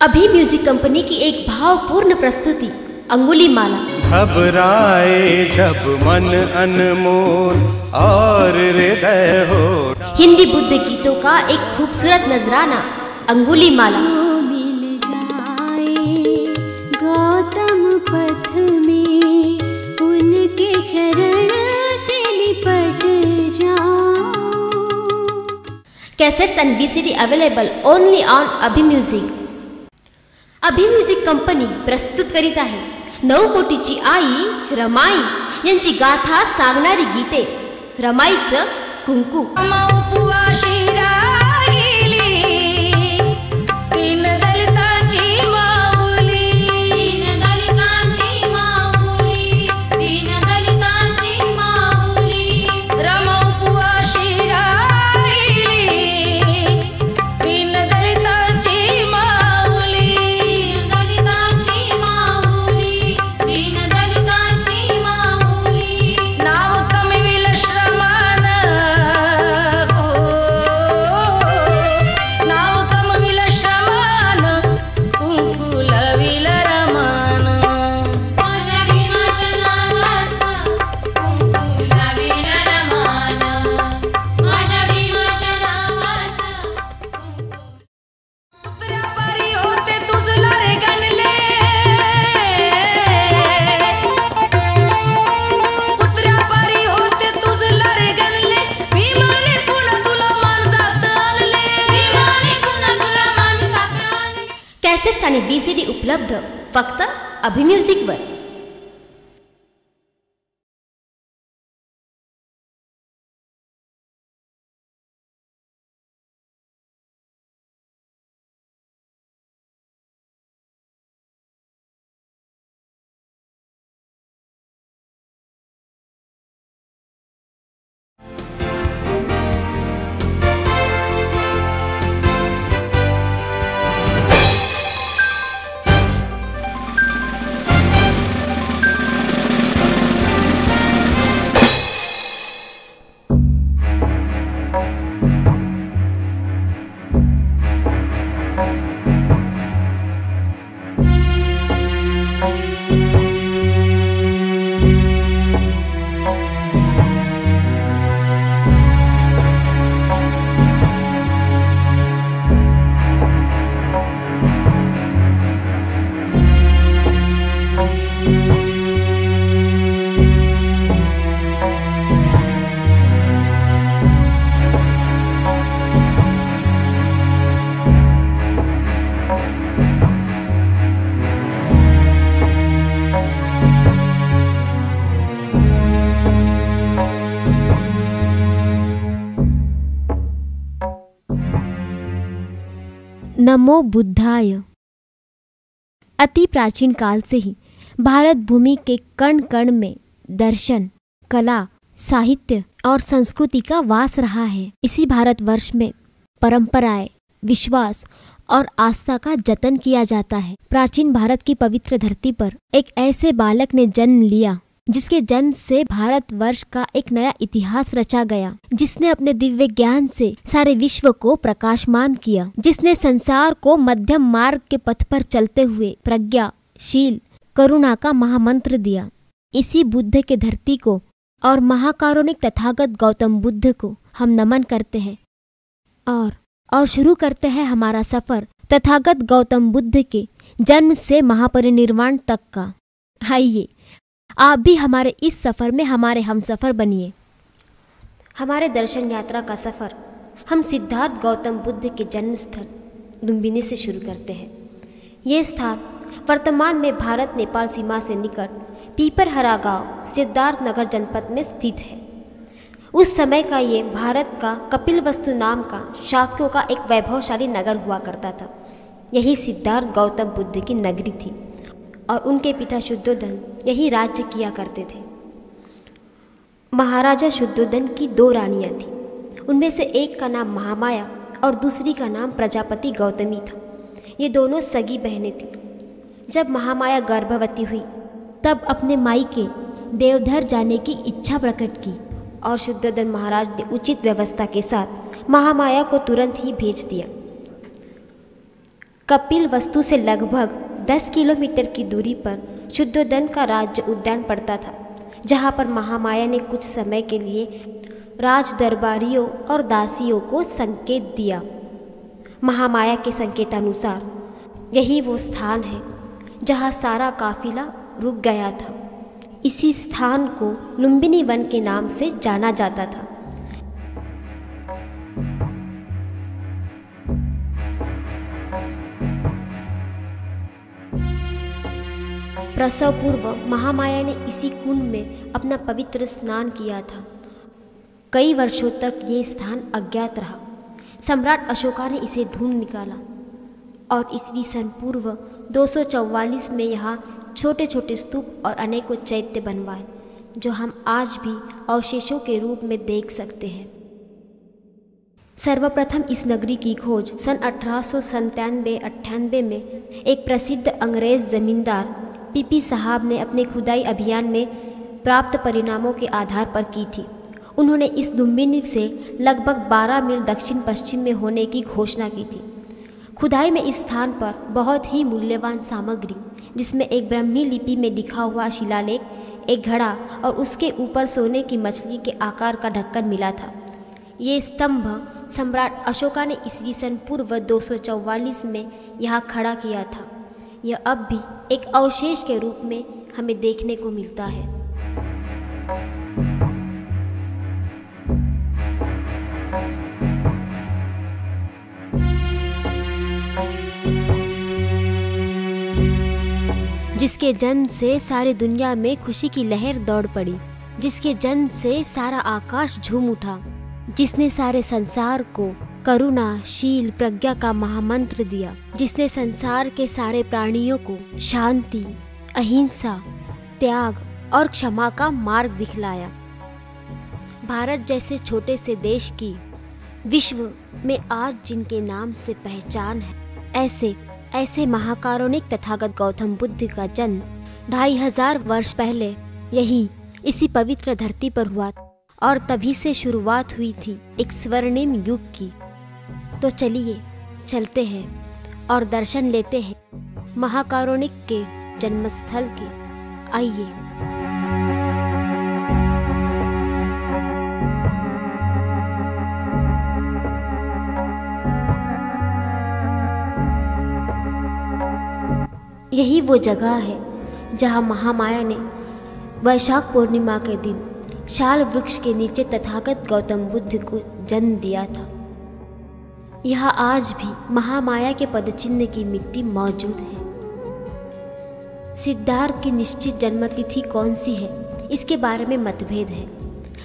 अभी music company की एक भावपूर्ण प्रस्तुति अंगुलीमाला। घबराए जब मन अनमोल और हृदय हो। हिंदी बुद्ध गीतों का एक खूबसूरत नजराना अंगुलीमाला। जो मिल जाए गौतम पथ में उनके चरण से लिपट जाओ। Cassettes and VCD available only on अभी म्युझिक। अभी म्युझिक कंपनी प्रस्तुत करीत आहे 9 कोटीची आई रमाई यांची गाथा सांगणारी गीते। रमाईचं कुंकू। कैसेट्स आणि VCD उपलब्ध फक्त अभी म्युझिकवर। नमो बुद्धाय। अति प्राचीन काल से ही भारत भूमि के कण कण में दर्शन, कला, साहित्य और संस्कृति का वास रहा है। इसी भारतवर्ष में परंपराएं, विश्वास और आस्था का जतन किया जाता है। प्राचीन भारत की पवित्र धरती पर एक ऐसे बालक ने जन्म लिया जिसके जन्म से भारतवर्ष का एक नया इतिहास रचा गया, जिसने अपने दिव्य ज्ञान से सारे विश्व को प्रकाशमान किया, जिसने संसार को मध्यम मार्ग के पथ पर चलते हुए प्रज्ञा, शील, करुणा का महामंत्र दिया। इसी बुद्ध के धरती को और महाकारुणिक तथागत गौतम बुद्ध को हम नमन करते हैं और शुरू करते हैं हमारा सफर तथागत गौतम बुद्ध के जन्म से महापरिनिर्वाण तक का। आइए आप भी हमारे इस सफ़र में हमारे हमसफ़र बनिए। हमारे दर्शन यात्रा का सफ़र हम सिद्धार्थ गौतम बुद्ध के जन्म स्थल लुम्बिनी से शुरू करते हैं। ये स्थान वर्तमान में भारत नेपाल सीमा से निकट पीपरहरा गांव सिद्धार्थ नगर जनपद में स्थित है। उस समय का ये भारत का कपिलवस्तु नाम का शाक्यों का एक वैभवशाली नगर हुआ करता था। यही सिद्धार्थ गौतम बुद्ध की नगरी थी और उनके पिता शुद्धोधन यही राज्य किया करते थे। महाराजा शुद्धोधन की 2 रानियां थीं। उनमें से एक का नाम महामाया और दूसरी का नाम प्रजापति गौतमी था। ये दोनों सगी बहनें थीं। जब महामाया गर्भवती हुई तब अपने मायके देवधर जाने की इच्छा प्रकट की और शुद्धोधन महाराज ने उचित व्यवस्था के साथ महामाया को तुरंत ही भेज दिया। कपिल वस्तु से लगभग 10 किलोमीटर की दूरी पर शुद्धोदन का राज्य उद्यान पड़ता था, जहाँ पर महामाया ने कुछ समय के लिए राज दरबारियों और दासियों को संकेत दिया। महामाया के संकेतानुसार यही वो स्थान है जहाँ सारा काफिला रुक गया था। इसी स्थान को लुम्बिनी वन के नाम से जाना जाता था। प्रसव पूर्व महामाया ने इसी कुंड में अपना पवित्र स्नान किया था। कई वर्षों तक ये स्थान अज्ञात रहा। सम्राट अशोका ने इसे ढूंढ निकाला और ईस्वी सन पूर्व 244 में यहाँ छोटे छोटे स्तूप और अनेकों चैत्य बनवाए, जो हम आज भी अवशेषों के रूप में देख सकते हैं। सर्वप्रथम इस नगरी की खोज सन 1897-98 में एक प्रसिद्ध अंग्रेज जमींदार पीपी साहब ने अपने खुदाई अभियान में प्राप्त परिणामों के आधार पर की थी। उन्होंने इस लुम्बिनी से लगभग 12 मील दक्षिण पश्चिम में होने की घोषणा की थी। खुदाई में इस स्थान पर बहुत ही मूल्यवान सामग्री, जिसमें एक ब्राह्मी लिपि में लिखा हुआ शिलालेख, एक घड़ा और उसके ऊपर सोने की मछली के आकार का ढक्कन मिला था। ये स्तंभ सम्राट अशोका ने ईस्वी सन पूर्व 244 में यहाँ खड़ा किया था। यह अब भी एक अवशेष के रूप में हमें देखने को मिलता है। जिसके जन्म से सारी दुनिया में खुशी की लहर दौड़ पड़ी, जिसके जन्म से सारा आकाश झूम उठा, जिसने सारे संसार को करुणा, शील, प्रज्ञा का महामंत्र दिया, जिसने संसार के सारे प्राणियों को शांति, अहिंसा, त्याग और क्षमा का मार्ग दिखलाया। भारत जैसे छोटे से देश की विश्व में आज जिनके नाम से पहचान है, ऐसे महाकारुणिक तथागत गौतम बुद्ध का जन्म 2500 वर्ष पहले यही इसी पवित्र धरती पर हुआ और तभी से शुरुआत हुई थी एक स्वर्णिम युग की। तो चलिए चलते हैं और दर्शन लेते हैं महाकारुणिक के जन्मस्थल के। आइए। यही वो जगह है जहाँ महामाया ने वैशाख पूर्णिमा के दिन शाल वृक्ष के नीचे तथागत गौतम बुद्ध को जन्म दिया था। यहाँ आज भी महामाया के पदचिन्ह की मिट्टी मौजूद है। सिद्धार्थ की निश्चित जन्मतिथि कौन सी है, इसके बारे में मतभेद है,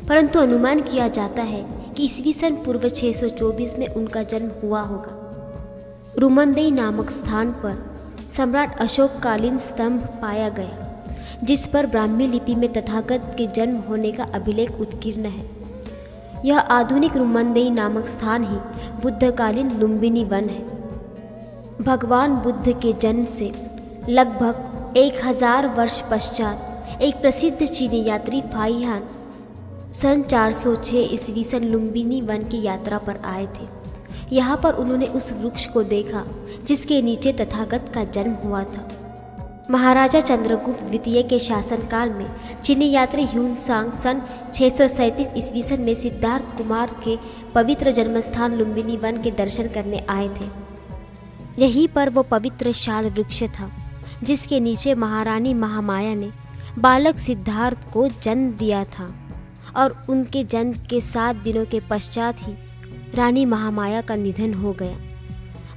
परंतु अनुमान किया जाता है कि ईस्वी सन पूर्व 624 में उनका जन्म हुआ होगा। रुमंदेई नामक स्थान पर सम्राट अशोक कालीन स्तंभ पाया गया, जिस पर ब्राह्मी लिपि में तथागत के जन्म होने का अभिलेख उत्कीर्ण है। यह आधुनिक रुमंदेई नामक स्थान ही बुद्धकालीन लुम्बिनी वन है। भगवान बुद्ध के जन्म से लगभग 1000 वर्ष पश्चात एक प्रसिद्ध चीनी यात्री फाहियान सन 406 ईस्वी सन लुम्बिनी वन की यात्रा पर आए थे। यहाँ पर उन्होंने उस वृक्ष को देखा जिसके नीचे तथागत का जन्म हुआ था। महाराजा चंद्रगुप्त द्वितीय के शासनकाल में चीनी यात्री ह्यून-सांग सन 637 ईस्वी सन में सिद्धार्थ कुमार के पवित्र जन्मस्थान लुम्बिनी वन के दर्शन करने आए थे। यहीं पर वो पवित्र शाल वृक्ष था जिसके नीचे महारानी महामाया ने बालक सिद्धार्थ को जन्म दिया था और उनके जन्म के 7 दिनों के पश्चात ही रानी महामाया का निधन हो गया।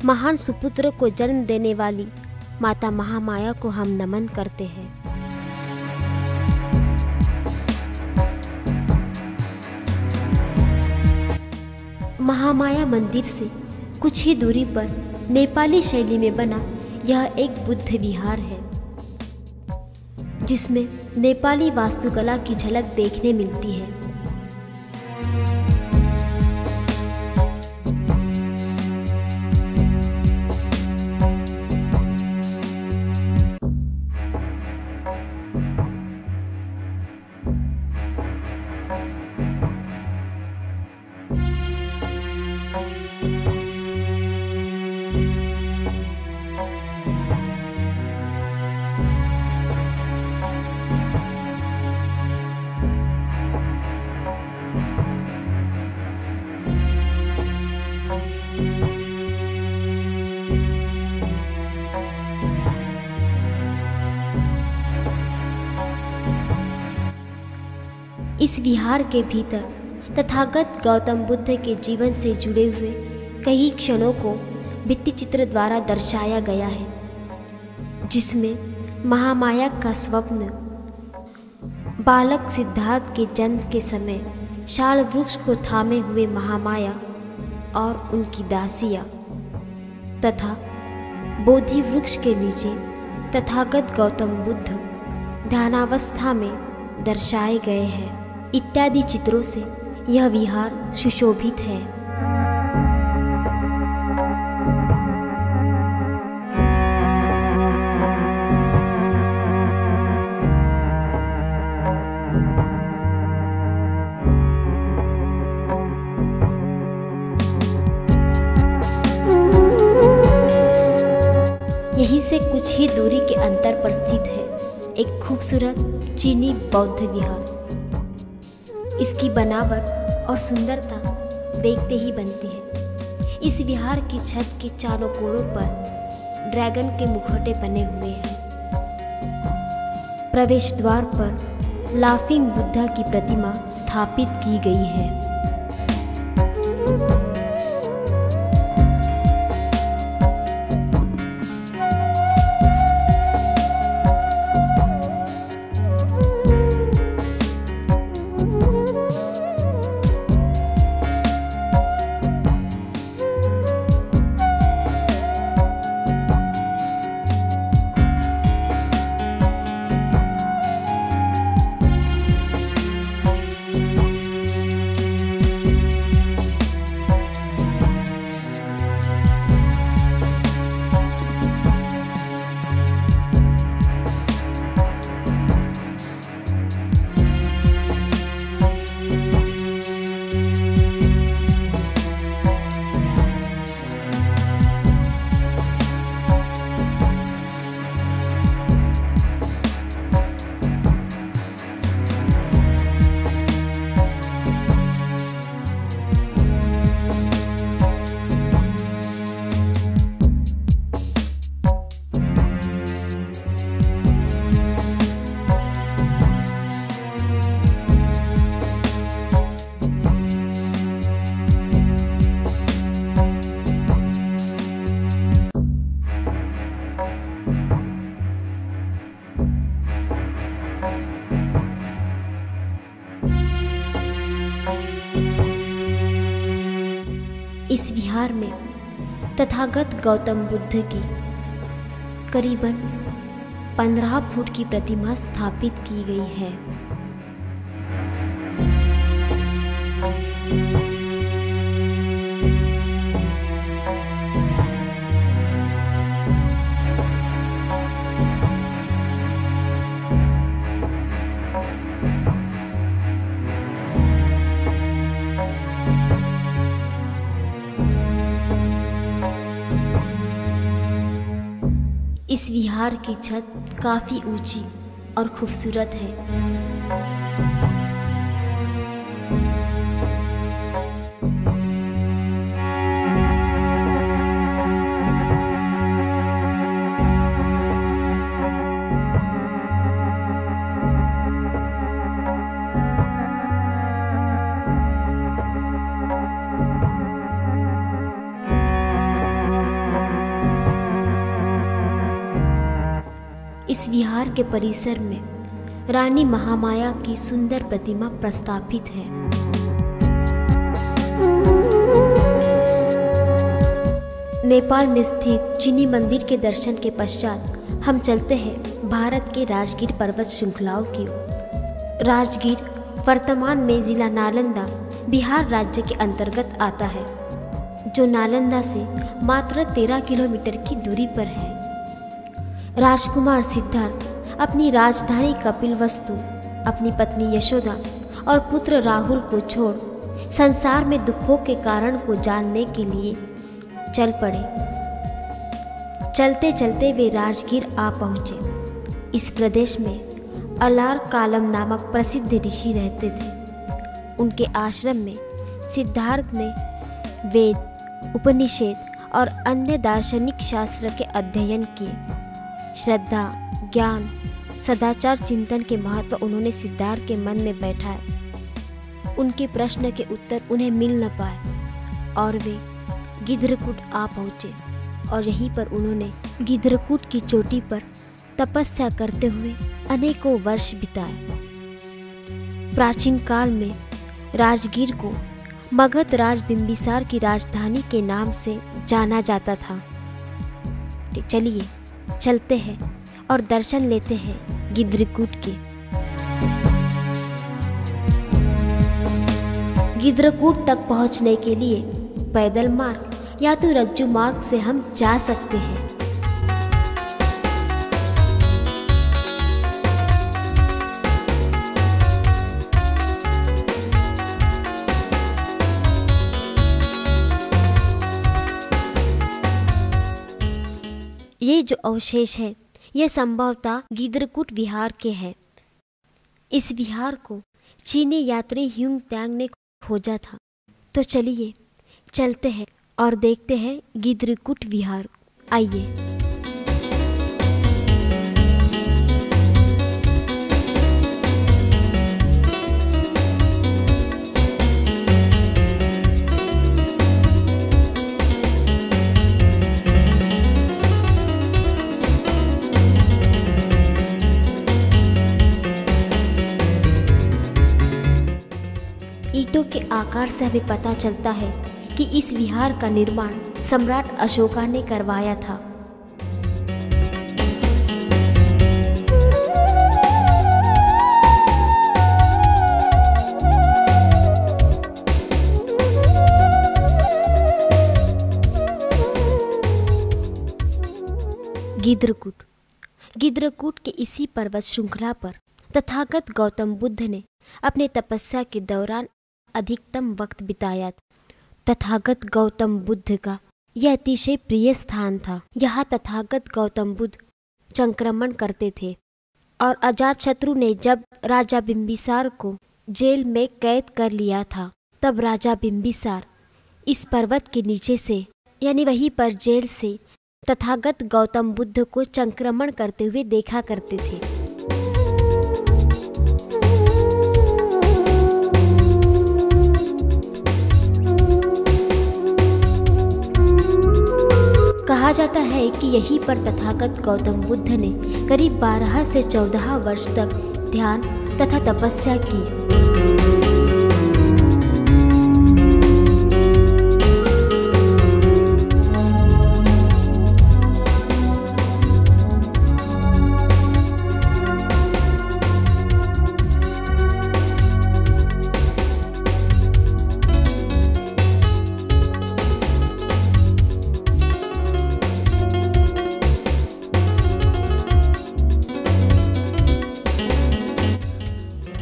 महान सुपुत्र को जन्म देने वाली माता महामाया को हम नमन करते हैं। महामाया मंदिर से कुछ ही दूरी पर नेपाली शैली में बना यह एक बुद्ध विहार है, जिसमें नेपाली वास्तुकला की झलक देखने मिलती है। इस विहार के भीतर तथागत गौतम बुद्ध के जीवन से जुड़े हुए कई क्षणों को भित्ति चित्र द्वारा दर्शाया गया है, जिसमें महामाया का स्वप्न, बालक सिद्धार्थ के जन्म के समय शाल वृक्ष को थामे हुए महामाया और उनकी दासियाँ तथा बोधि वृक्ष के नीचे तथागत गौतम बुद्ध ध्यानावस्था में दर्शाए गए हैं इत्यादि चित्रों से यह विहार सुशोभित है। यहीं से कुछ ही दूरी के अंतर पर स्थित है एक खूबसूरत चीनी बौद्ध विहार। इसकी बनावट और सुंदरता देखते ही बनती है। इस विहार की छत के चारों कोनों पर ड्रैगन के मुखौटे बने हुए हैं। प्रवेश द्वार पर लाफिंग बुद्धा की प्रतिमा स्थापित की गई है। इस विहार में तथागत गौतम बुद्ध की करीबन 15 फुट की प्रतिमा स्थापित की गई है। इस विहार की छत काफ़ी ऊंची और खूबसूरत है। इस विहार के परिसर में रानी महामाया की सुंदर प्रतिमा प्रस्थापित है। नेपाल में स्थित चीनी मंदिर के दर्शन के पश्चात हम चलते हैं भारत के राजगीर पर्वत श्रृंखलाओं की ओर। राजगीर वर्तमान में जिला नालंदा बिहार राज्य के अंतर्गत आता है, जो नालंदा से मात्र 13 किलोमीटर की दूरी पर है। राजकुमार सिद्धार्थ अपनी राजधानी कपिलवस्तु, अपनी पत्नी यशोदा और पुत्र राहुल को छोड़ संसार में दुखों के कारण को जानने के लिए चल पड़े। चलते चलते वे राजगीर आ पहुँचे। इस प्रदेश में अलार कालम नामक प्रसिद्ध ऋषि रहते थे। उनके आश्रम में सिद्धार्थ ने वेद, उपनिषद और अन्य दार्शनिक शास्त्र के अध्ययन किए। श्रद्धा, ज्ञान, सदाचार चिंतन के महत्व उन्होंने सिद्धार्थ के मन में बैठाए। उनके प्रश्न के उत्तर उन्हें मिल न पाए और वे गिद्धरकूट आ पहुँचे और यहीं पर उन्होंने गिद्धरकूट की चोटी पर तपस्या करते हुए अनेकों वर्ष बिताए। प्राचीन काल में राजगीर को मगध राज बिंबिसार की राजधानी के नाम से जाना जाता था। तो चलिए चलते हैं और दर्शन लेते हैं गिद्धरकूट के। गिद्धरकूट तक पहुंचने के लिए पैदल मार्ग या तो रज्जू मार्ग से हम जा सकते हैं। ये जो अवशेष है ये संभवतः गिद्धरकूट विहार के हैं। इस विहार को चीनी यात्री ह्युंग त्सांग ने खोजा था। तो चलिए चलते हैं और देखते हैं गिद्धरकूट विहार। आइए। ईंटों के आकार से हमें पता चलता है कि इस विहार का निर्माण सम्राट अशोका ने करवाया था। गिद्धरकूट के इसी पर्वत श्रृंखला पर तथागत गौतम बुद्ध ने अपने तपस्या के दौरान अधिकतम वक्त बिताया। तथागत गौतम बुद्ध का यह अतिशय प्रिय स्थान था। यहाँ तथागत गौतम बुद्ध संक्रमण करते थे और अजातशत्रु ने जब राजा बिंबिसार को जेल में कैद कर लिया था तब राजा बिंबिसार इस पर्वत के नीचे से यानी वहीं पर जेल से तथागत गौतम बुद्ध को संक्रमण करते हुए देखा करते थे। कहा जाता है कि यहीं पर तथागत गौतम बुद्ध ने करीब 12 से 14 वर्ष तक ध्यान तथा तपस्या की।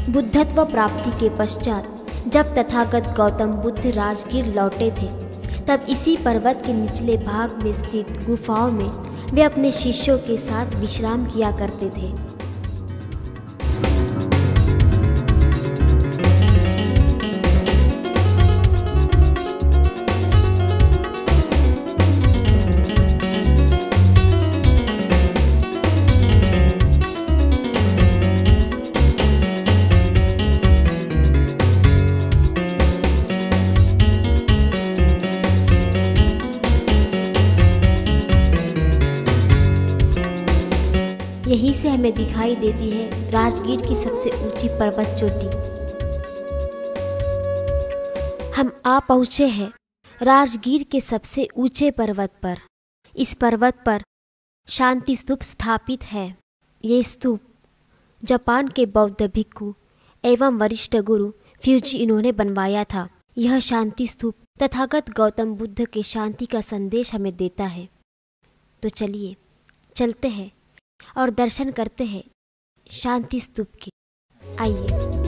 बुद्धत्व प्राप्ति के पश्चात जब तथागत गौतम बुद्ध राजगीर लौटे थे तब इसी पर्वत के निचले भाग में स्थित गुफाओं में वे अपने शिष्यों के साथ विश्राम किया करते थे। यहीं से हमें दिखाई देती है राजगीर की सबसे ऊंची पर्वत चोटी। हम आ पहुँचे हैं राजगीर के सबसे ऊंचे पर्वत पर। इस पर्वत पर शांति स्तूप स्थापित है। ये स्तूप जापान के बौद्ध भिक्खु एवं वरिष्ठ गुरु फ्यूजी इन्होंने बनवाया था। यह शांति स्तूप तथागत गौतम बुद्ध के शांति का संदेश हमें देता है। तो चलिए चलते हैं और दर्शन करते हैं शांति स्तूप के। आइए।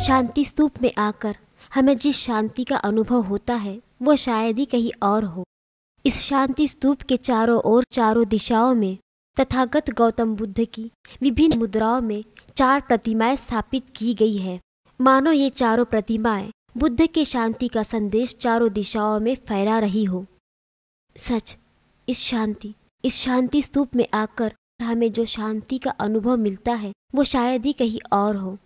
शांति स्तूप में आकर हमें जिस शांति का अनुभव होता है वो शायद ही कहीं और हो। इस शांति स्तूप के चारों ओर चारों दिशाओं में तथागत गौतम बुद्ध की विभिन्न मुद्राओं में 4 प्रतिमाएं स्थापित की गई है। मानो ये चारों प्रतिमाएं बुद्ध के शांति का संदेश चारों दिशाओं में फैला रही हो। सच, इस शांति स्तूप में आकर हमें जो शांति का अनुभव मिलता है वो शायद ही कहीं और हो।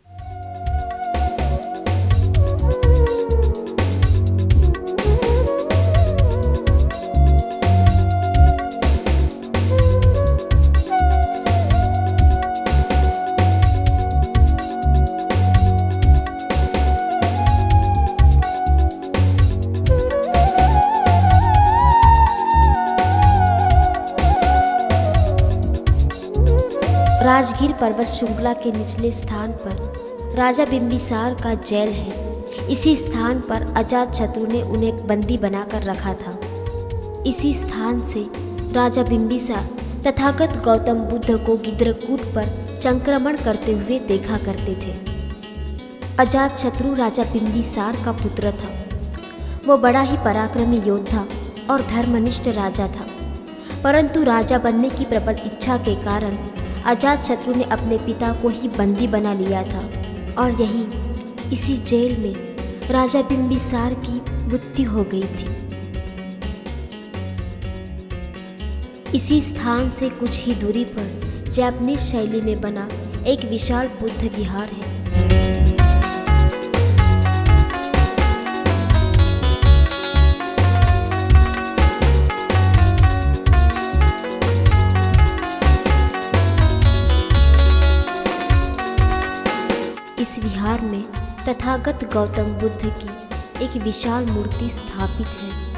राजगीर पर्वत श्रृंखला के निचले स्थान पर राजा बिंबिसार का जेल है। इसी स्थान पर अजातशत्रु ने उन्हें बंदी बनाकर रखा था। इसी स्थान से राजा बिंबिसार तथागत गौतम बुद्ध को गिद्रकूट पर संक्रमण करते हुए देखा करते थे। अजातशत्रु राजा बिंबिसार का पुत्र था। वो बड़ा ही पराक्रमी योद्धा और धर्मनिष्ठ राजा था, परंतु राजा बनने की प्रबल इच्छा के कारण अजातशत्रु ने अपने पिता को ही बंदी बना लिया था और इसी जेल में राजा बिंबिसार की मृत्यु हो गई थी। इसी स्थान से कुछ ही दूरी पर जापानीज शैली में बना एक विशाल बुद्ध विहार है। इस विहार में तथागत गौतम बुद्ध की एक विशाल मूर्ति स्थापित है।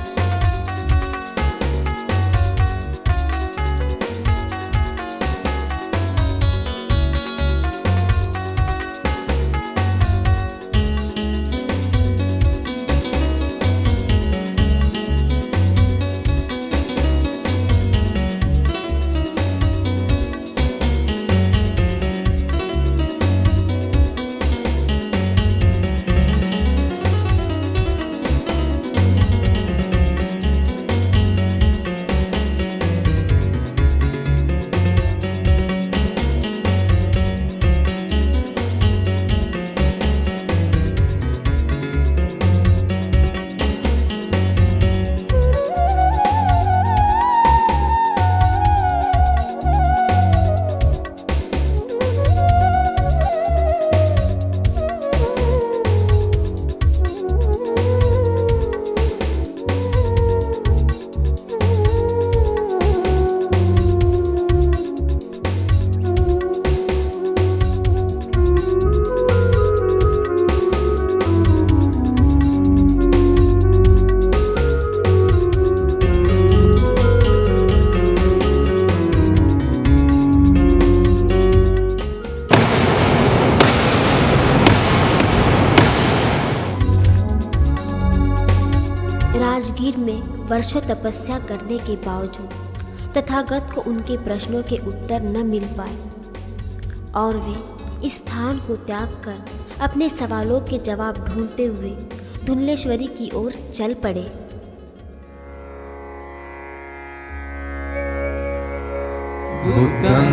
राजगीर में वर्षों तपस्या करने के बावजूद तथागत को उनके प्रश्नों के उत्तर न मिल पाए और वे इस स्थान को त्याग कर अपने सवालों के जवाब ढूंढते हुए धुल्लेश्वरी की ओर चल पड़े। बुद्धं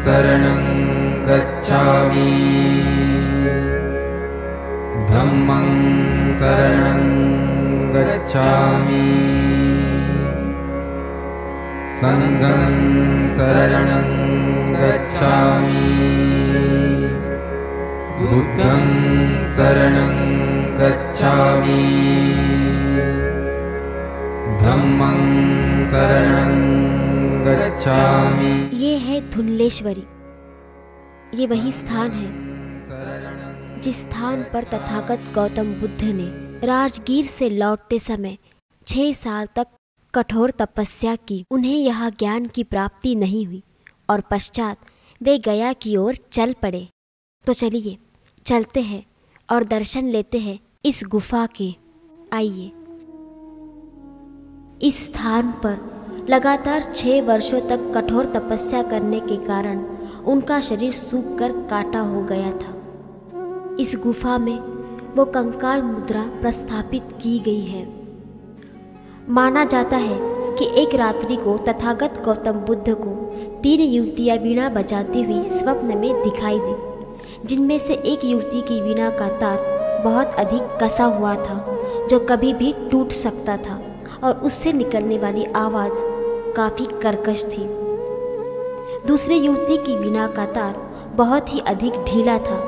शरणं गच्छामि, धम्मं शरणं गच्छामि, संघं शरणं गच्छामि, बुद्धं शरणं गच्छामि, धम्मं शरणं गच्छामि। ये है धुल्लेश्वरी। ये वही स्थान है जिस स्थान पर तथागत गौतम बुद्ध ने राजगीर से लौटते समय 6 साल तक कठोर तपस्या की। उन्हें यहाँ ज्ञान की प्राप्ति नहीं हुई और पश्चात वे गया की ओर चल पड़े। तो चलिए चलते हैं और दर्शन लेते हैं इस गुफा के। आइए। इस स्थान पर लगातार 6 वर्षों तक कठोर तपस्या करने के कारण उनका शरीर सूख कर काटा हो गया था। इस गुफा में वो कंकाल मुद्रा प्रस्थापित की गई है। माना जाता है कि एक रात्रि को तथागत गौतम बुद्ध को 3 युवतियाँ वीणा बजाती हुई स्वप्न में दिखाई दी, जिनमें से एक युवती की वीणा का तार बहुत अधिक कसा हुआ था, जो कभी भी टूट सकता था, और उससे निकलने वाली आवाज़ काफ़ी कर्कश थी। दूसरे युवती की वीणा का तार बहुत ही अधिक ढीला था,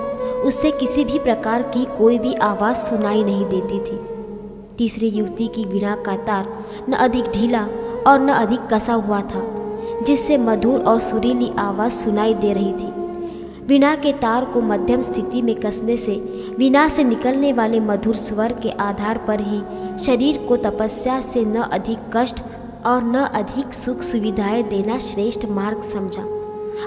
उससे किसी भी प्रकार की कोई भी आवाज़ सुनाई नहीं देती थी। तीसरी युवती की वीणा का तार न अधिक ढीला और न अधिक कसा हुआ था, जिससे मधुर और सुरीली आवाज़ सुनाई दे रही थी। वीणा के तार को मध्यम स्थिति में कसने से वीणा से निकलने वाले मधुर स्वर के आधार पर ही शरीर को तपस्या से न अधिक कष्ट और न अधिक सुख सुविधाएं देना श्रेष्ठ मार्ग समझा।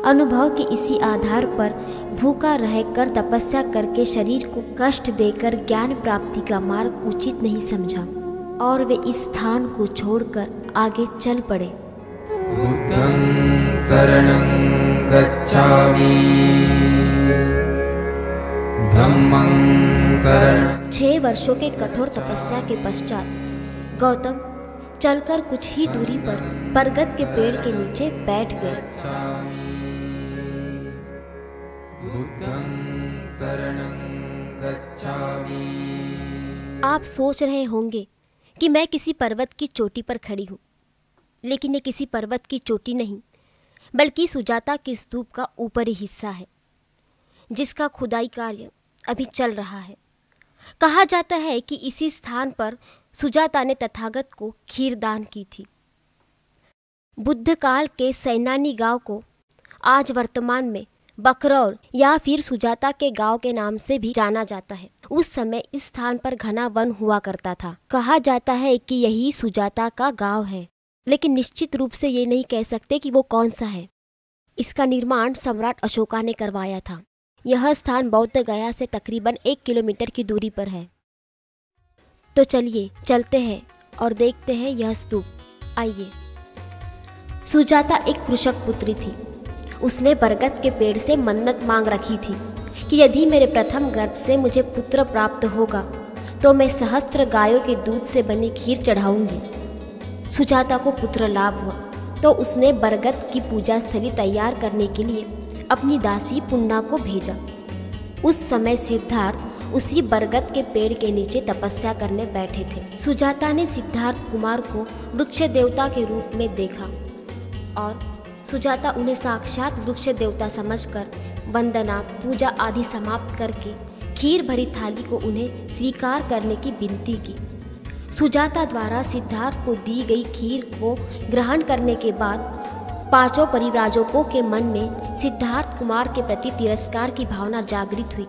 अनुभव के इसी आधार पर भूखा रहकर तपस्या करके शरीर को कष्ट देकर ज्ञान प्राप्ति का मार्ग उचित नहीं समझा, और वे इस स्थान को छोड़कर आगे चल पड़े। बुद्धं शरणं गच्छामि, धम्मं शरणं। 6 वर्षों के कठोर तपस्या के पश्चात गौतम चलकर कुछ ही दूरी पर बरगद के पेड़ के नीचे बैठ गए। बुद्धं शरणं गच्छामि। आप सोच रहे होंगे कि मैं किसी पर्वत की चोटी पर खड़ी हूँ, लेकिन ये किसी पर्वत की चोटी नहीं, बल्कि सुजाता के स्तूप का ऊपरी हिस्सा है, जिसका खुदाई कार्य अभी चल रहा है। कहा जाता है कि इसी स्थान पर सुजाता ने तथागत को खीर दान की थी। बुद्ध काल के सैनानी गांव को आज वर्तमान में बकरौल या फिर सुजाता के गांव के नाम से भी जाना जाता है। उस समय इस स्थान पर घना वन हुआ करता था। कहा जाता है कि यही सुजाता का गांव है, लेकिन निश्चित रूप से ये नहीं कह सकते कि वो कौन सा है। इसका निर्माण सम्राट अशोका ने करवाया था। यह स्थान बौद्ध गया से तकरीबन 1 किलोमीटर की दूरी पर है। तो चलिए चलते हैं और देखते हैं यह स्तूप। आइए। सुजाता एक कृषक पुत्री थी। उसने बरगद के पेड़ से मन्नत मांग रखी थी कि यदि मेरे प्रथम गर्भ से मुझे पुत्र प्राप्त होगा तो मैं सहस्त्र गायों के दूध से बनी खीर चढ़ाऊंगी। सुजाता को पुत्र लाभ हुआ तो उसने बरगद की पूजा स्थली तैयार करने के लिए अपनी दासी पुन्ना को भेजा। उस समय सिद्धार्थ उसी बरगद के पेड़ के नीचे तपस्या करने बैठे थे। सुजाता ने सिद्धार्थ कुमार को वृक्ष देवता के रूप में देखा और सुजाता उन्हें साक्षात वृक्ष देवता समझकर वंदना पूजा आदि समाप्त करके खीर भरी थाली को उन्हें स्वीकार करने की विनती की। सुजाता द्वारा सिद्धार्थ को दी गई खीर को ग्रहण करने के बाद 5 परिव्राजकों के मन में सिद्धार्थ कुमार के प्रति तिरस्कार की भावना जागृत हुई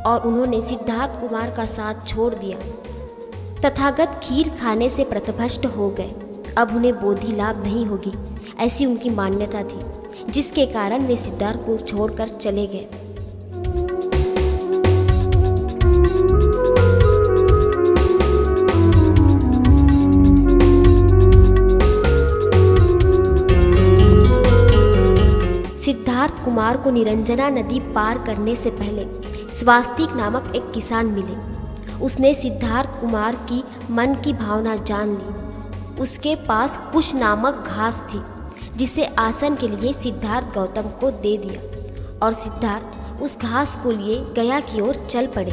और उन्होंने सिद्धार्थ कुमार का साथ छोड़ दिया। तथागत खीर खाने से प्रतभष्ट हो गए। अब उन्हें बोधि लाभ नहीं होगी, ऐसी उनकी मान्यता थी, जिसके कारण वे सिद्धार्थ को छोड़कर चले गए। सिद्धार्थ कुमार को निरंजना नदी पार करने से पहले स्वास्तिक नामक एक किसान मिले। उसने सिद्धार्थ कुमार की मन की भावना जान ली। उसके पास कुश नामक घास थी, जिसे आसन के लिए सिद्धार्थ गौतम को दे दिया और सिद्धार्थ उस घास को लिए गया की ओर चल पड़े।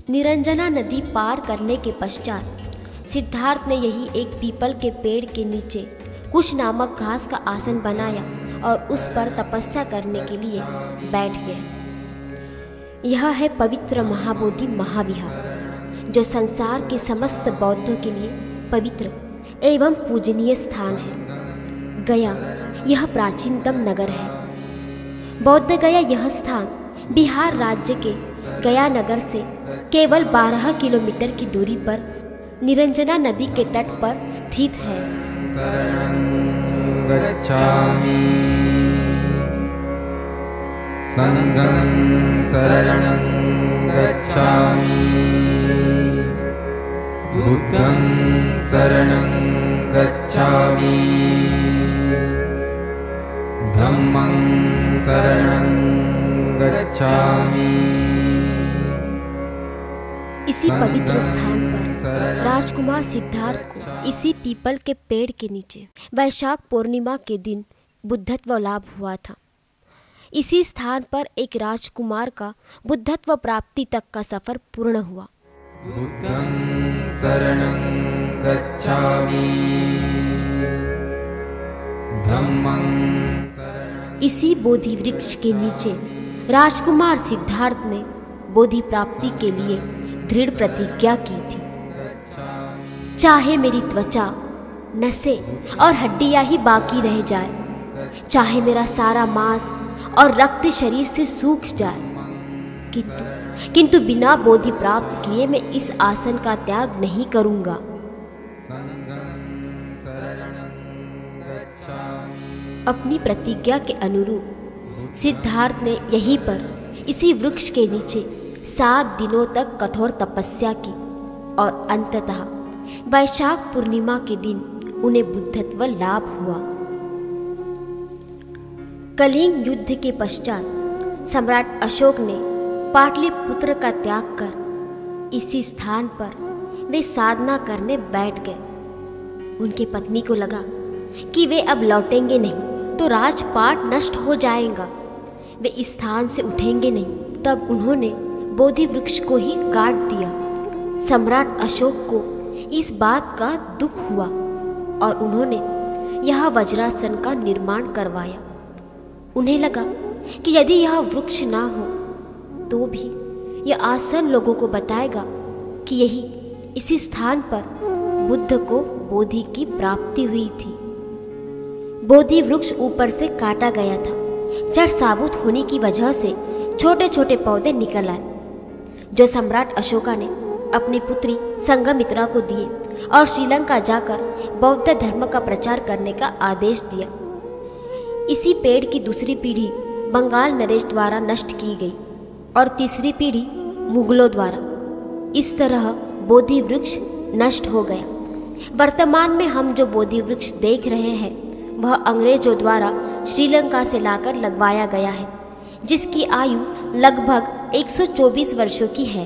निरंजना नदी पार करने के पश्चात सिद्धार्थ ने यही एक पीपल के पेड़ के नीचे कुश नामक घास का आसन बनाया और उस पर तपस्या करने के लिए बैठ गए। यह है पवित्र महाबोधि महाविहार, जो संसार के समस्त बौद्धों के लिए पवित्र एवं पूजनीय स्थान है। गया यह प्राचीनतम नगर है। बौद्ध गया यह स्थान बिहार राज्य के गया नगर से केवल 12 किलोमीटर की दूरी पर निरंजना नदी के तट पर स्थित है। शरणं गच्छामि, संघं शरणं गच्छामि, बुद्धं शरणं गच्छामि, धम्मं शरणं गच्छामि। इसी पवित्र स्थान पर राजकुमार सिद्धार्थ को इसी पीपल के पेड़ के नीचे वैशाख पूर्णिमा के दिन बुद्धत्व लाभ हुआ था। इसी स्थान पर एक राजकुमार का बुद्धत्व प्राप्ति तक का सफर पूर्ण हुआ। बुद्धं शरणं गच्छामि। धम्मं शरणं। इसी बोधि वृक्ष के नीचे राजकुमार सिद्धार्थ ने बोधि प्राप्ति के लिए दृढ़ प्रतिज्ञा की थी। चाहे मेरी त्वचा, नसें और हड्डियां ही बाकी रह जाए, चाहे मेरा सारा मांस और रक्त शरीर से सूख जाए, किंतु बिना बोधि प्राप्त किए मैं इस आसन का त्याग नहीं करूंगा। अपनी प्रतिज्ञा के अनुरूप सिद्धार्थ ने यहीं पर इसी वृक्ष के नीचे 7 दिनों तक कठोर तपस्या की और अंततः वैशाख पूर्णिमा के दिन उन्हें बुद्धत्व लाभ हुआ। कलिंग युद्ध के पश्चात सम्राट अशोक ने पाटलिपुत्र का त्याग कर इसी स्थान पर वे साधना करने बैठ गए। उनकी पत्नी को लगा कि वे अब लौटेंगे नहीं तो राजपाट नष्ट हो जाएगा, वे इस स्थान से उठेंगे नहीं। तब उन्होंने बोधि वृक्ष को ही काट दिया। सम्राट अशोक को इस बात का दुख हुआ और उन्होंने यह वज्रासन का निर्माण करवाया। उन्हें लगा कि यदि यह वृक्ष ना हो तो भी यह आसन लोगों को बताएगा कि यही इसी स्थान पर बुद्ध को बोधि की प्राप्ति हुई थी। बोधि वृक्ष ऊपर से काटा गया था। जड़ साबुत होने की वजह से छोटे छोटे पौधे निकल आए, जो सम्राट अशोका ने अपनी पुत्री संघमित्रा को दिए और श्रीलंका जाकर बौद्ध धर्म का प्रचार करने का आदेश दिया। इसी पेड़ की दूसरी पीढ़ी बंगाल नरेश द्वारा नष्ट की गई और तीसरी पीढ़ी मुगलों द्वारा। इस तरह बोधि वृक्ष नष्ट हो गया। वर्तमान में हम जो बोधि वृक्ष देख रहे हैं वह अंग्रेजों द्वारा श्रीलंका से लाकर लगवाया गया है, जिसकी आयु लगभग 124 वर्षों की है।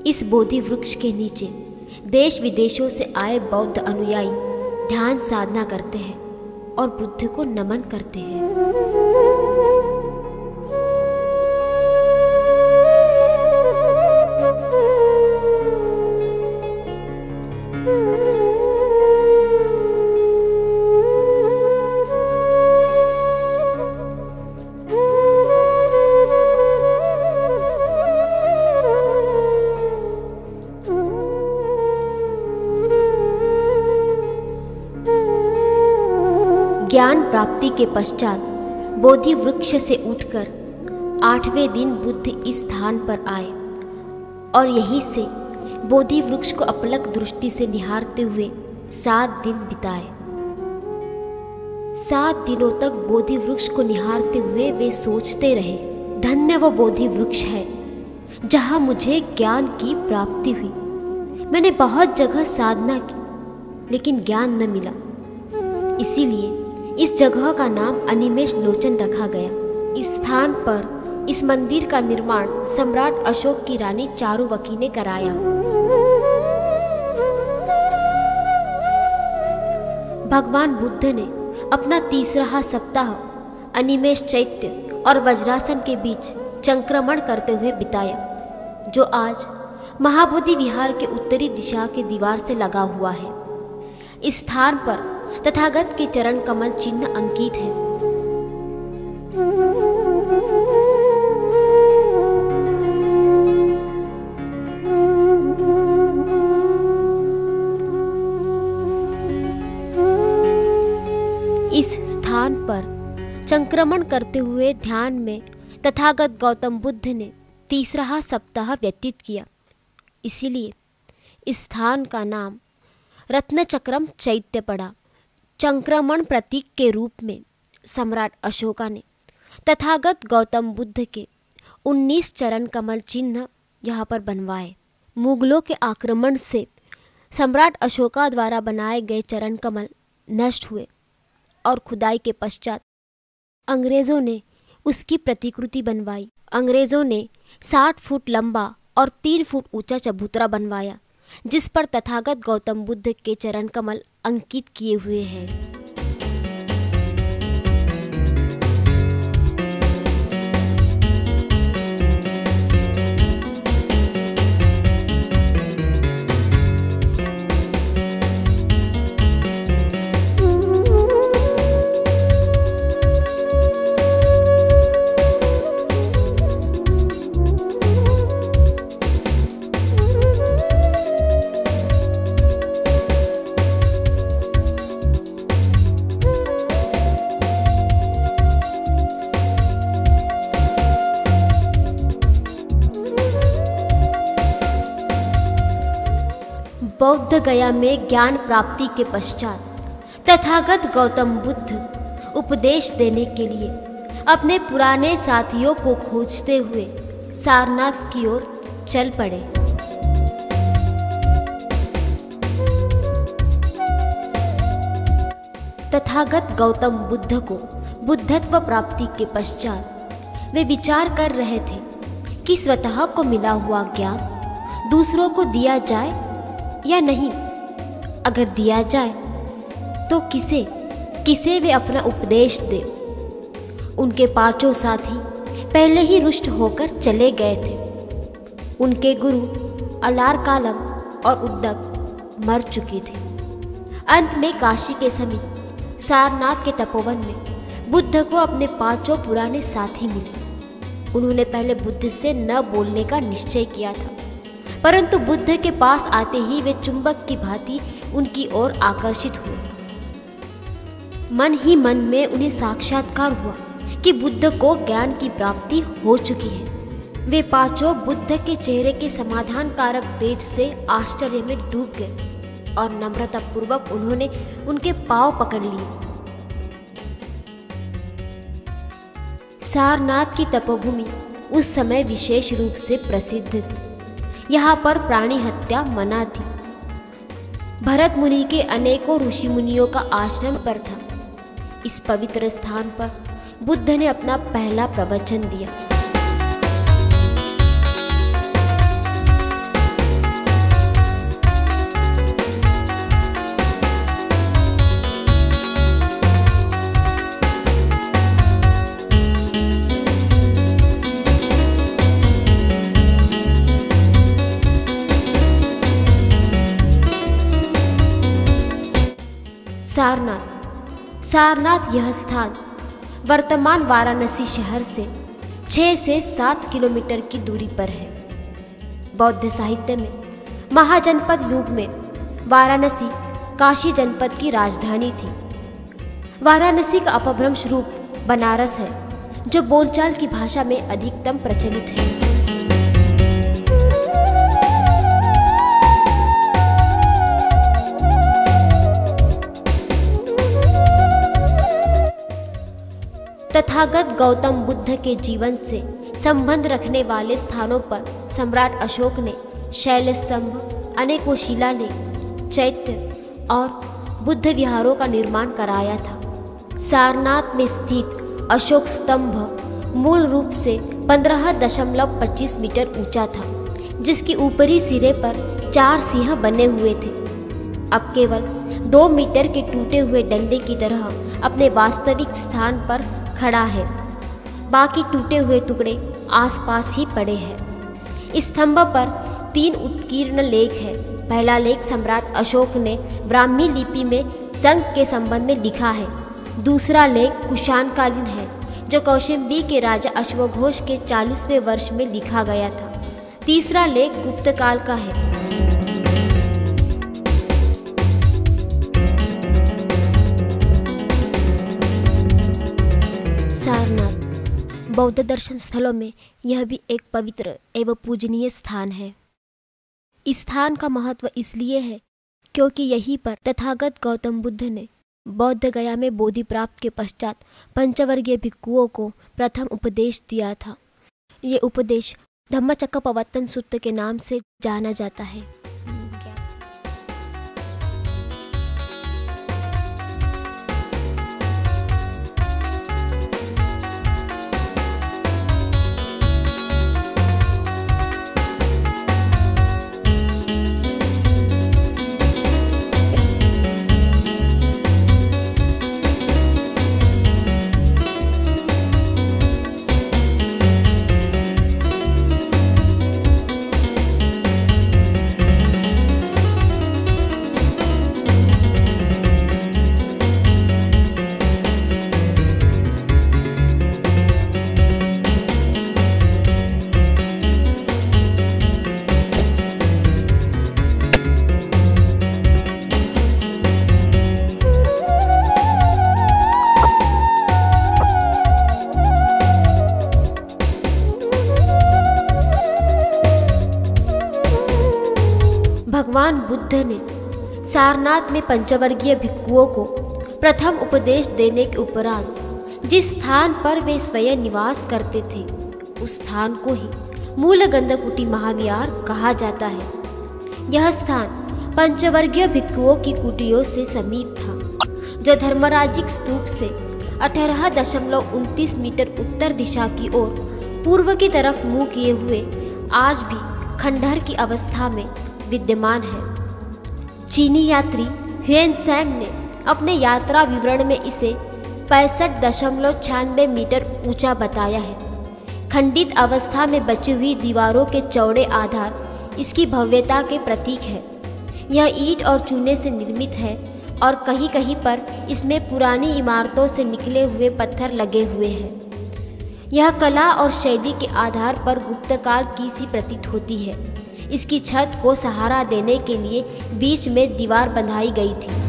इस बोधि वृक्ष के नीचे देश विदेशों से आए बौद्ध अनुयायी ध्यान साधना करते हैं और बुद्ध को नमन करते हैं। ज्ञान प्राप्ति के पश्चात बोधि वृक्ष से उठकर 8वें दिन बुद्ध इस स्थान पर आए और यहीं से बोधि वृक्ष को अपलक दृष्टि से निहारते हुए 7 दिन बिताए। 7 दिनों तक बोधि वृक्ष को निहारते हुए वे सोचते रहे, धन्य वो बोधि वृक्ष है जहाँ मुझे ज्ञान की प्राप्ति हुई। मैंने बहुत जगह साधना की लेकिन ज्ञान न मिला, इसीलिए इस जगह का नाम अनिमेष लोचन रखा गया। इस स्थान पर इस मंदिर का निर्माण सम्राट अशोक की रानी चारुवकी ने कराया। भगवान बुद्ध ने अपना 3रा सप्ताह अनिमेष चैत्य और वज्रासन के बीच चंक्रमण करते हुए बिताया, जो आज महाबोधि विहार के उत्तरी दिशा के दीवार से लगा हुआ है। इस स्थान पर तथागत के चरण कमल चिन्ह अंकित है। इस स्थान पर संक्रमण करते हुए ध्यान में तथागत गौतम बुद्ध ने 3रा सप्ताह व्यतीत किया। इसीलिए इस स्थान का नाम रत्नचक्रम चैत्य पड़ा। संक्रमण प्रतीक के रूप में सम्राट अशोका ने तथागत गौतम बुद्ध के 19 चरण कमल चिन्ह यहाँ पर बनवाए। मुगलों के आक्रमण से सम्राट अशोका द्वारा बनाए गए चरण कमल नष्ट हुए और खुदाई के पश्चात अंग्रेज़ों ने उसकी प्रतिकृति बनवाई। अंग्रेज़ों ने 60 फुट लंबा और 3 फुट ऊंचा चबूतरा बनवाया, जिस पर तथागत गौतम बुद्ध के चरण कमल अंकित किए हुए हैं। बौद्ध गया में ज्ञान प्राप्ति के पश्चात तथागत गौतम बुद्ध उपदेश देने के लिए अपने पुराने साथियों को खोजते हुए सारनाथ की ओर चल पड़े। तथागत गौतम बुद्ध को बुद्धत्व प्राप्ति के पश्चात वे विचार कर रहे थे कि स्वतः को मिला हुआ ज्ञान दूसरों को दिया जाए या नहीं। अगर दिया जाए तो किसे वे अपना उपदेश दे। उनके पांचों साथी पहले ही रुष्ट होकर चले गए थे। उनके गुरु अलारकालम और उद्दक मर चुके थे। अंत में काशी के समीप सारनाथ के तपोवन में बुद्ध को अपने पांचों पुराने साथी मिले। उन्होंने पहले बुद्ध से न बोलने का निश्चय किया था, परंतु बुद्ध के पास आते ही वे चुंबक की भांति उनकी ओर आकर्षित हुए। मन ही मन में उन्हें साक्षात्कार हुआ कि बुद्ध को ज्ञान की प्राप्ति हो चुकी है। वे पांचों बुद्ध के चेहरे के समाधानकारक तेज से आश्चर्य में डूब गए और नम्रता पूर्वक उन्होंने उनके पांव पकड़ लिए। सारनाथ की तपोभूमि उस समय विशेष रूप से प्रसिद्ध थी। यहाँ पर प्राणी हत्या मना थी। भरत मुनि के अनेकों ऋषि मुनियों का आश्रम पर था। इस पवित्र स्थान पर बुद्ध ने अपना पहला प्रवचन दिया। सारनाथ यह स्थान वर्तमान वाराणसी शहर से 6 से 7 किलोमीटर की दूरी पर है। बौद्ध साहित्य में महाजनपद युग में वाराणसी काशी जनपद की राजधानी थी। वाराणसी का अपभ्रंश रूप बनारस है, जो बोलचाल की भाषा में अधिकतम प्रचलित है। तथागत गौतम बुद्ध के जीवन से संबंध रखने वाले स्थानों पर सम्राट अशोक ने शैल स्तंभ, अनेकों शिलालेख, चैत्य और बुद्ध विहारों का निर्माण कराया था। सारनाथ में स्थित अशोक स्तंभ मूल रूप से 15.25 मीटर ऊंचा था, जिसके ऊपरी सिरे पर 4 सिंह बने हुए थे। अब केवल 2 मीटर के टूटे हुए डंडे की तरह अपने वास्तविक स्थान पर खड़ा है। बाकी टूटे हुए टुकड़े आसपास ही पड़े हैं। इस स्तंभ पर 3 उत्कीर्ण लेख हैं। पहला लेख सम्राट अशोक ने ब्राह्मी लिपि में संघ के संबंध में लिखा है। दूसरा लेख कुषाणकालीन है, जो कौशाम्बी के राजा अश्वघोष के 40वें वर्ष में लिखा गया था। तीसरा लेख गुप्त काल का है। सारनाथ बौद्ध दर्शन स्थलों में यह भी एक पवित्र एवं पूजनीय स्थान है। इस स्थान का महत्व इसलिए है क्योंकि यहीं पर तथागत गौतम बुद्ध ने बौद्ध गया में बोधि प्राप्त के पश्चात पंचवर्गीय भिक्षुओं को प्रथम उपदेश दिया था। ये उपदेश धम्मचक्कपवत्तन सूत्र के नाम से जाना जाता है। भगवान बुद्ध ने सारनाथ में पंचवर्गीय भिक्षुओं को प्रथम उपदेश देने के उपरांत जिस स्थान पर वे स्वयं निवास करते थे उस स्थान को ही मूल गंधकुटी महाविहार कहा जाता है। यह स्थान पंचवर्गीय भिक्षुओं की कुटियों से समीप था, जो धर्मराजिक स्तूप से 18.29 मीटर उत्तर दिशा की ओर पूर्व की तरफ मुंह किए हुए आज भी खंडहर की अवस्था में विद्यमान है। चीनी यात्री ह्वेनसैंग ने अपने यात्रा विवरण में इसे 65.96 मीटर ऊंचा बताया है। खंडित अवस्था में बची हुई दीवारों के चौड़े आधार इसकी भव्यता के प्रतीक है। यह ईंट और चूने से निर्मित है और कहीं कहीं पर इसमें पुरानी इमारतों से निकले हुए पत्थर लगे हुए हैं। यह कला और शैली के आधार पर गुप्तकाल की सी प्रतीत होती है। इसकी छत को सहारा देने के लिए बीच में दीवार बंधाई गई थी।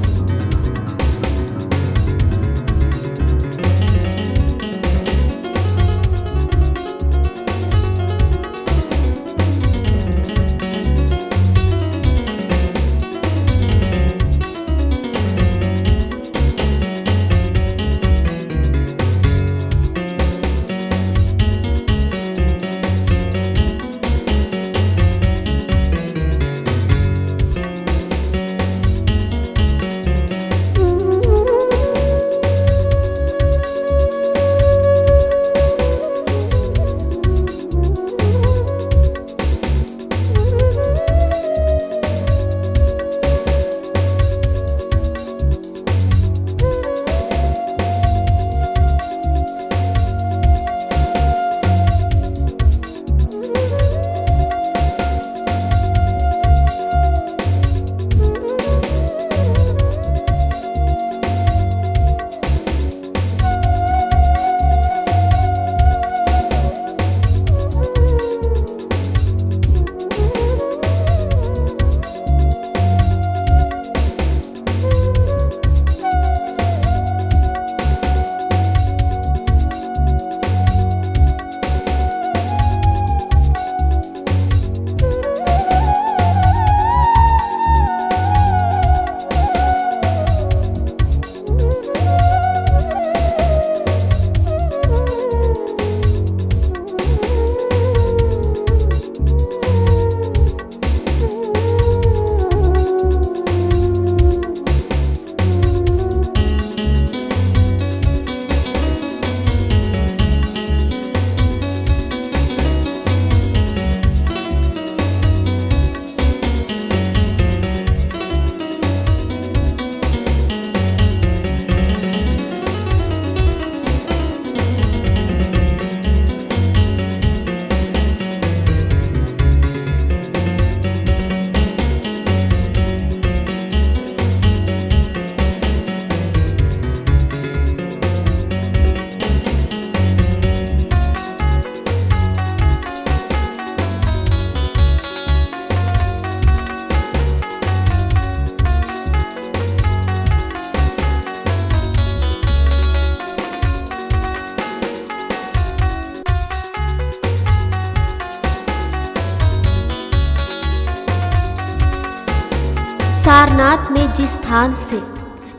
सारनाथ में जिस स्थान से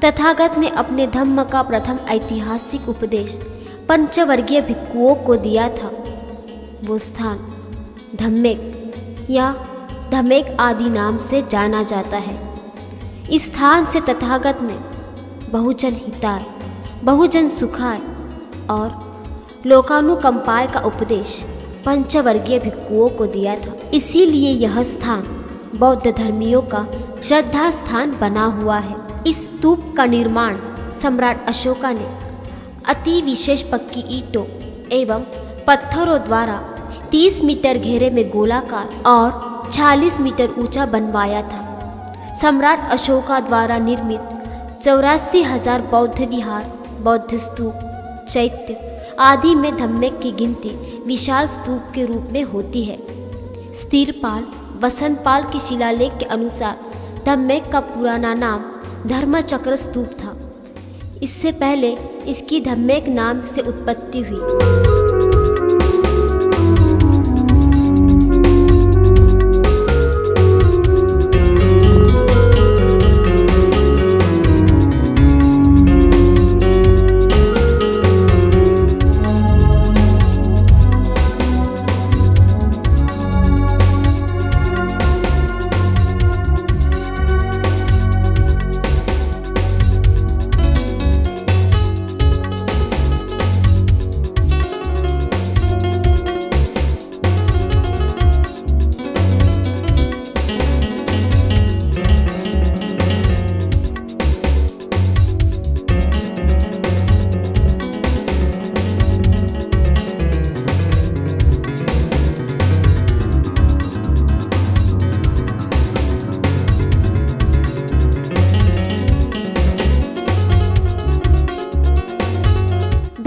तथागत ने अपने धम्म का प्रथम ऐतिहासिक उपदेश पंचवर्गीय भिक्षुओं को दिया था, वो स्थान धम्मेक या धमेक आदि नाम से जाना जाता है। इस स्थान से तथागत ने बहुजन हिताय, बहुजन सुखाय और लोकानुकंपाय का उपदेश पंचवर्गीय भिक्षुओं को दिया था। इसीलिए यह स्थान बौद्ध धर्मियों का श्रद्धा स्थान बना हुआ है। इस स्तूप का निर्माण सम्राट अशोका ने अति विशेष पक्की ईंटों एवं पत्थरों द्वारा 30 मीटर घेरे में गोलाकार और 40 मीटर ऊंचा बनवाया था। सम्राट अशोका द्वारा निर्मित 84,000 बौद्ध विहार, बौद्ध स्तूप, चैत्य आदि में धम्मेक की गिनती विशाल स्तूप के रूप में होती है। स्थिरपाल वसंतपाल के शिलालेख के अनुसार धम्मेक का पुराना नाम धर्मचक्र स्तूप था। इससे पहले इसकी धम्मेक नाम से उत्पत्ति हुई।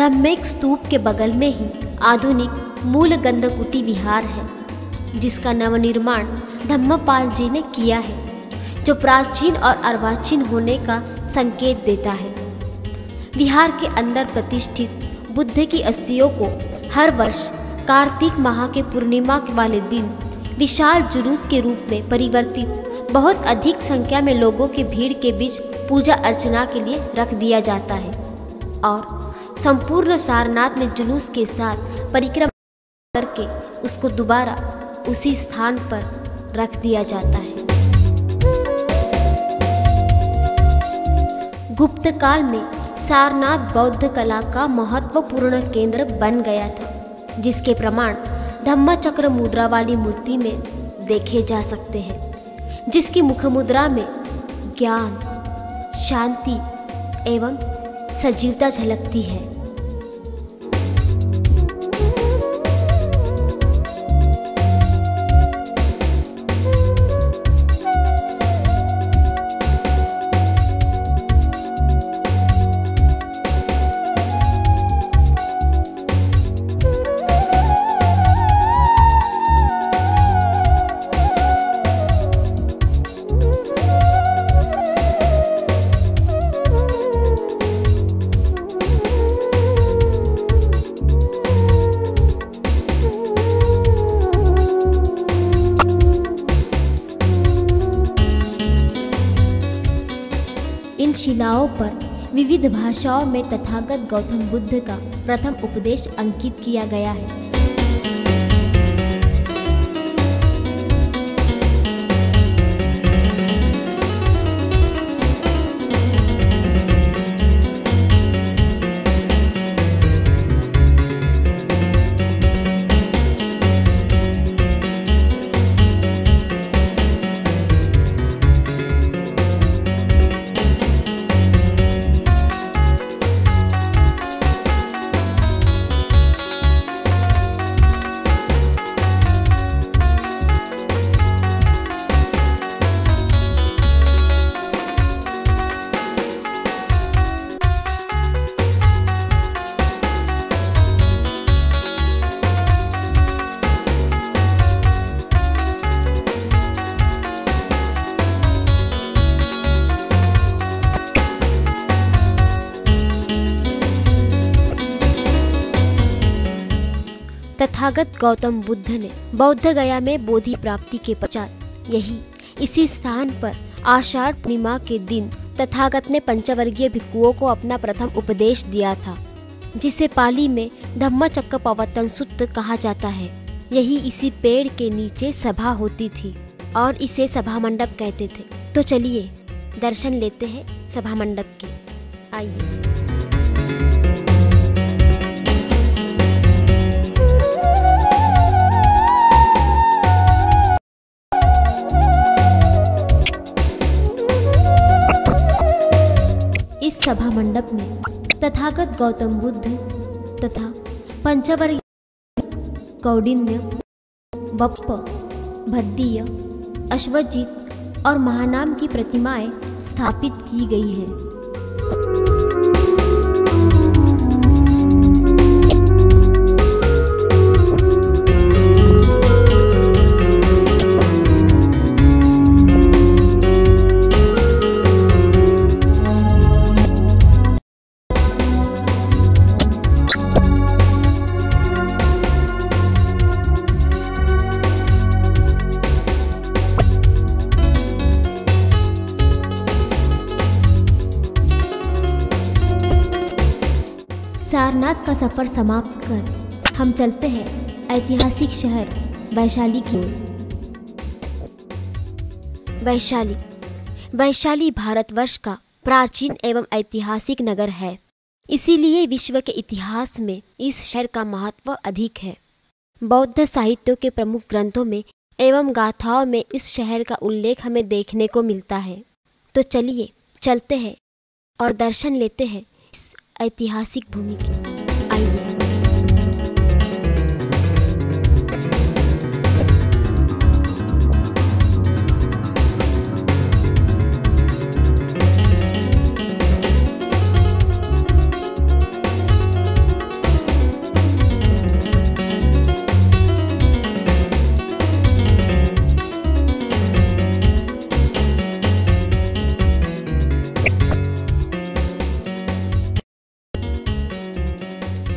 धम्मेक स्तूप के बगल में ही आधुनिक मूल गंधकुटी विहार है, जिसका नवनिर्माण धम्मपाल जी ने किया है, जो प्राचीन और अर्वाचीन होने का संकेत देता है। विहार के अंदर प्रतिष्ठित बुद्ध की अस्थियों को हर वर्ष कार्तिक माह के पूर्णिमा वाले दिन विशाल जुलूस के रूप में परिवर्तित बहुत अधिक संख्या में लोगों की भीड़ के बीच पूजा अर्चना के लिए रख दिया जाता है और संपूर्ण सारनाथ में जुलूस के साथ परिक्रमा करके उसको दोबारा उसी स्थान पर रख दिया जाता है। गुप्त काल में सारनाथ बौद्ध कला का महत्वपूर्ण केंद्र बन गया था, जिसके प्रमाण धम्मचक्र मुद्रा वाली मूर्ति में देखे जा सकते हैं, जिसकी मुख मुद्रा में ज्ञान, शांति एवं सजीवता झलकती है। इन शिलाओं पर विविध भाषाओं में तथागत गौतम बुद्ध का प्रथम उपदेश अंकित किया गया है। तथागत गौतम बुद्ध ने बौद्ध गया में बोधि प्राप्ति के पश्चात इसी स्थान पर आषाढ़ पूर्णिमा के दिन तथागत ने पंचवर्गीय भिक्षुओं को अपना प्रथम उपदेश दिया था, जिसे पाली में धम्मचक्कपवत्तन सूत्र कहा जाता है। यही इसी पेड़ के नीचे सभा होती थी और इसे सभा मंडप कहते थे। तो चलिए दर्शन लेते हैं सभा मंडप के। आइए। इस सभा मंडप में तथागत गौतम बुद्ध तथा पंचवर्गीय कौंडिन्य, बप्प, भद्दीय, अश्वजित और महानाम की प्रतिमाएं स्थापित की गई हैं। सारनाथ का सफर समाप्त कर हम चलते हैं ऐतिहासिक शहर वैशाली की ओर। वैशाली भारतवर्ष का प्राचीन एवं ऐतिहासिक नगर है, इसीलिए विश्व के इतिहास में इस शहर का महत्व अधिक है। बौद्ध साहित्यों के प्रमुख ग्रंथों में एवं गाथाओं में इस शहर का उल्लेख हमें देखने को मिलता है। तो चलिए चलते हैं और दर्शन लेते हैं इस ऐतिहासिक भूमि की। आइए।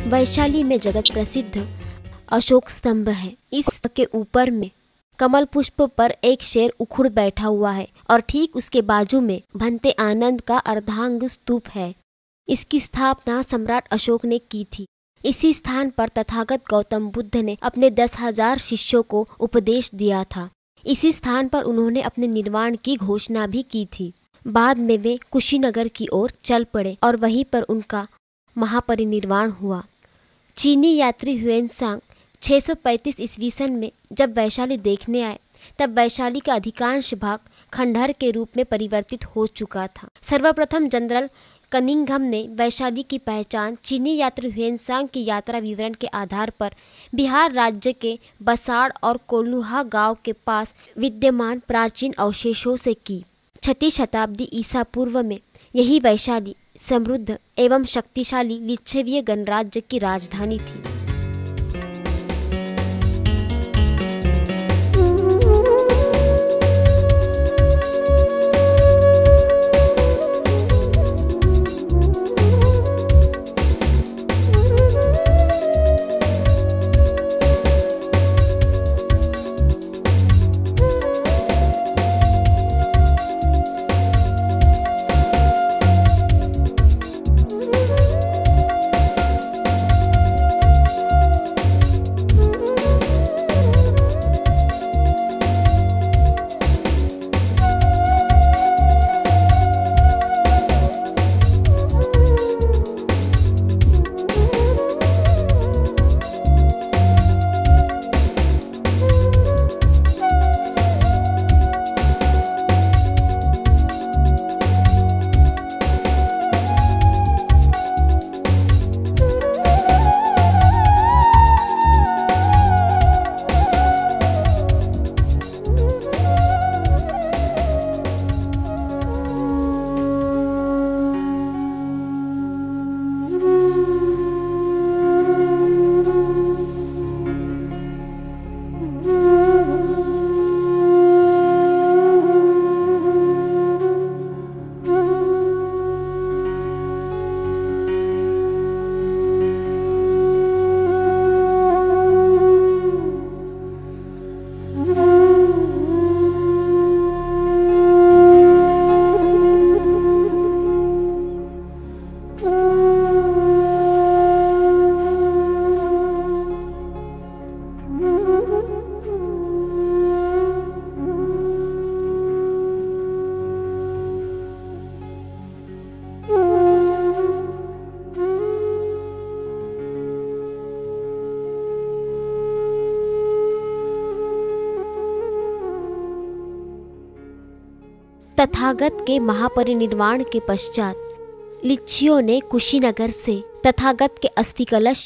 वैशाली में जगत प्रसिद्ध अशोक स्तंभ है। इस के ऊपर में कमल पुष्प पर एक शेर उखड़ बैठा हुआ है और ठीक उसके बाजू में भंते आनंद का अर्धांग स्तूप है। इसकी स्थापना सम्राट अशोक ने की थी। इसी स्थान पर तथागत गौतम बुद्ध ने अपने 10,000 शिष्यों को उपदेश दिया था। इसी स्थान पर उन्होंने अपने निर्वाण की घोषणा भी की थी। बाद में वे कुशीनगर की ओर चल पड़े और वहीं पर उनका महापरिनिर्वाण हुआ। चीनी यात्री ह्वेनसांग 635 ईस्वी सन में जब वैशाली देखने आए तब वैशाली का अधिकांश भाग खंडहर के रूप में परिवर्तित हो चुका था। सर्वप्रथम जनरल कनिंघम ने वैशाली की पहचान चीनी यात्री ह्वेनसांग की यात्रा विवरण के आधार पर बिहार राज्य के बसाड़ और कोल्हुआ गांव के पास विद्यमान प्राचीन अवशेषों से की। 6ठी शताब्दी ईसा पूर्व में यही वैशाली समृद्ध एवं शक्तिशाली लिच्छवीय गणराज्य की राजधानी थी। तथागत के महापरिनिर्वाण के पश्चात लिच्छियों ने कुशीनगर से तथागत के अस्थि कलश